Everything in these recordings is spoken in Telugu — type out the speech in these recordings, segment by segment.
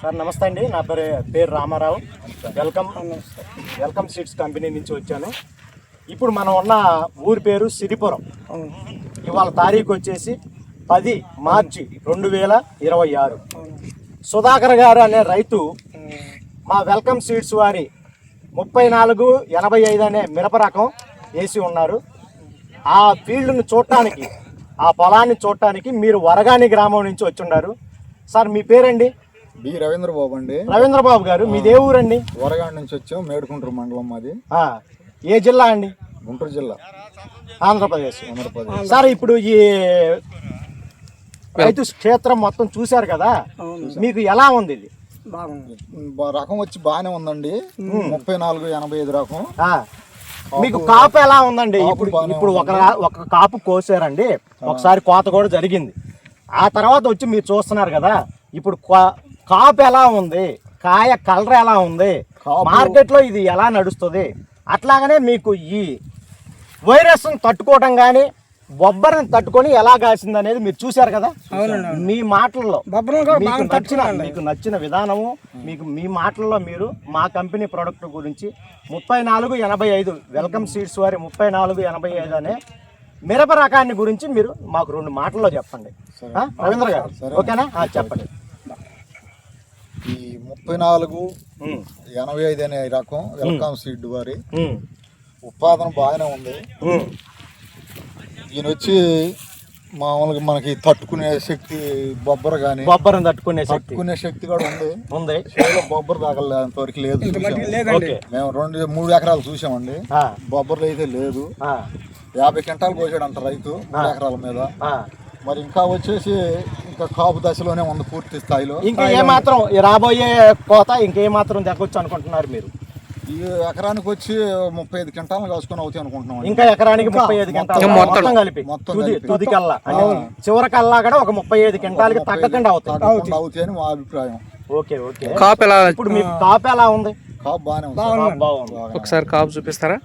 సార్ నమస్తే అండి, నా పేరు రామారావు. వెల్కమ్ సీడ్స్ కంపెనీ నుంచి వచ్చాను. ఇప్పుడు మనం ఉన్న ఊరి పేరు సిరిపురం. ఇవాళ తారీఖు వచ్చేసి 10 మార్చి 2026. సుధాకర్ గారు అనే రైతు మా వెల్కమ్ సీడ్స్ వారి 3485 అనే మిరప రకం వేసి ఉన్నారు. ఆ ఫీల్డ్ను చూడటానికి, ఆ పొలాన్ని చూడటానికి మీరు వరగాని గ్రామం నుంచి వచ్చి ఉన్నారు. సార్ మీ పేరండి? బి రవీంద్రబాబు అండి. రవీంద్రబాబు గారు, మీది ఏ ఊరండి? వరగాడి నుంచి వచ్చాం, మేడుకుంటూరు మండలం మాది. ఏ జిల్లా అండి? గుంటూరు జిల్లా, ఆంధ్రప్రదేశ్. సార్ ఇప్పుడు ఈ రైతు క్షేత్రం మొత్తం చూశారు కదా, మీకు ఎలా ఉంది? ఇది రకం వచ్చి బాగానే ఉందండి. 3485 రకం. మీకు కాపు ఎలా ఉందండి? ఇప్పుడు ఒక కాపు కోసారండి, ఒకసారి కోత కూడా జరిగింది. ఆ తర్వాత వచ్చి మీరు చూస్తున్నారు కదా, ఇప్పుడు కాపు ఎలా ఉంది, కాయ కలర్ ఎలా ఉంది, మార్కెట్లో ఇది ఎలా నడుస్తుంది, అట్లాగనే మీకు ఈ వైరస్ని తట్టుకోవడం కానీ బొబ్బరిని తట్టుకొని ఎలా కాసింది అనేది మీరు చూశారు కదా. మీ మాటల్లో మీకు నచ్చిన విధానము, మీ మాటల్లో మీరు మా కంపెనీ ప్రోడక్ట్ గురించి 3485 వెల్కమ్ సీడ్స్ వారి 3485 అనే మిరప రకాన్ని గురించి మీరు మాకు 2 మాటల్లో చెప్పండి. రవీంద్ర గారు ఓకేనా? చెప్పండి. ఈ 3485 అనే రకం వెల్కమ్ సీడ్ వారి ఉత్పాదన బాగానే ఉంది. ఈయన వచ్చి మామూలుగా మనకి తట్టుకునే శక్తి, బొబ్బరిని తట్టుకునే శక్తి కూడా ఉంది. బొబ్బరు దాకలేదు, అంతవరకు లేదు. మేము 2-3 ఎకరాలు చూసామండి, బొబ్బర్లు అయితే లేదు. 50 క్వింటాలు కోసాడు అంట రైతు 3 ఎకరాల మీద. మరి ఇంకా వచ్చేసి ఇంకా కాపు దశలోనే ఉంది పూర్తి స్థాయిలో. ఇంకా ఏమాత్రం రాబోయే కోత ఇంకేమాత్రం దక్కొచ్చు అనుకుంటున్నారు మీరు? ఈ ఎకరానికి వచ్చి 35 క్వింటాలు కాసుకొని అవుతాయి అనుకుంటున్నాం. ఇంకా ఎకరానికి 35 క్వింటాలు మొత్తం కలిపి తుది కల్లా, చివరి కల్లా కూడా ఒక 35 క్వింటాలకి తగ్గకుండా అవుతాయి అని మా అభిప్రాయం. ఓకే. ఇప్పుడు మీ కాపు ఎలా ఉంది? కాపు బాగానే బాగుంది. ఒకసారి కాపు చూపిస్తారా?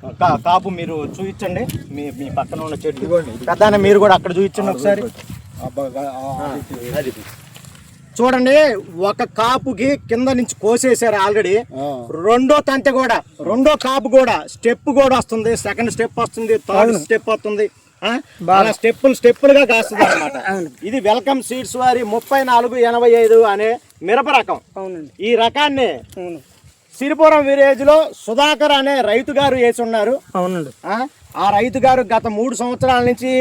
కాపు మీరు చూపించండి. మీ పక్కన ఉన్న చెట్టు పెద్ద మీరు కూడా అక్కడ చూపించండి ఒకసారి. చూడండి, ఒక కాపుకి కింద నుంచి కోసేసారు ఆల్రెడీ. రెండో కాపు కూడా స్టెప్ కూడా వస్తుంది, సెకండ్ స్టెప్ వస్తుంది, థర్డ్ స్టెప్ వస్తుంది. స్టెప్పులుగా కాస్తుంది అనమాట. ఇది వెల్కమ్ సీడ్స్ వారి 3485 అనే మిరప రకం. ఈ రకాన్ని సిరిపురం విలేజ్ లో సుధాకర్ అనే రైతు గారు వేసి ఉన్నారు. అవునండి. ఆ రైతు గారు గత 3 సంవత్సరాల నుంచి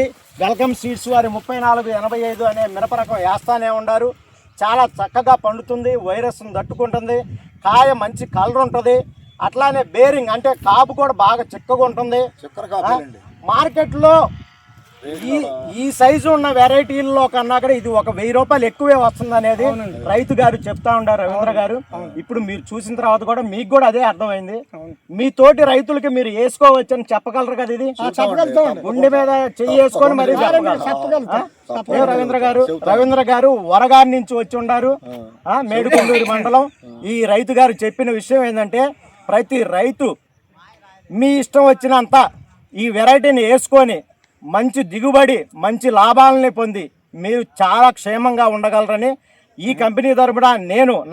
వెల్కమ్ సీడ్స్ వారి 3485 అనే మిరప రకం వేస్తానే ఉన్నారు. చాలా చక్కగా పండుతుంది, వైరస్ను తట్టుకుంటుంది, కాయ మంచి కలర్ ఉంటుంది, అట్లానే బేరింగ్ అంటే కాపు కూడా బాగా చిక్కగా ఉంటుంది. మార్కెట్లో ఈ సైజు ఉన్న వెరైటీల్లో కన్నా కూడా ఇది ఒక 1000 రూపాయలు ఎక్కువే వస్తుంది అనేది రైతు గారు చెప్తా ఉంటారు, రవీంద్ర గారు. ఇప్పుడు మీరు చూసిన తర్వాత కూడా మీకు కూడా అదే అర్థమైంది. మీ తోటి రైతులకి మీరు వేసుకోవచ్చు అని చెప్పగలరు కదా? ఇది గుండె మీద చెయ్యి వేసుకొని మరి రవీంద్ర గారు వరగారి నుంచి వచ్చి ఉన్నారు, మేడుకొండూరు మండలం. ఈ రైతు గారు చెప్పిన విషయం ఏంటంటే, ప్రతి రైతు మీ ఇష్టం వచ్చినంత ఈ వెరైటీని వేసుకొని మంచి దిగుబడి, మంచి లాభాలని పొంది మీరు చాలా క్షేమంగా ఉండగలరని ఈ కంపెనీ తరపున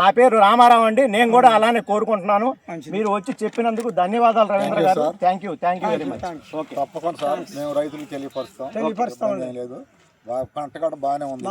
నా పేరు రామారావు అండి, నేను కూడా అలానే కోరుకుంటున్నాను. మీరు వచ్చి చెప్పినందుకు ధన్యవాదాలు రవీంద్ర గారు. Thank you very much. తప్పకుండా సార్, మేము రైతులకు తెలియపరుస్తాం. లేదు పంట కూడా బాగానే ఉంది.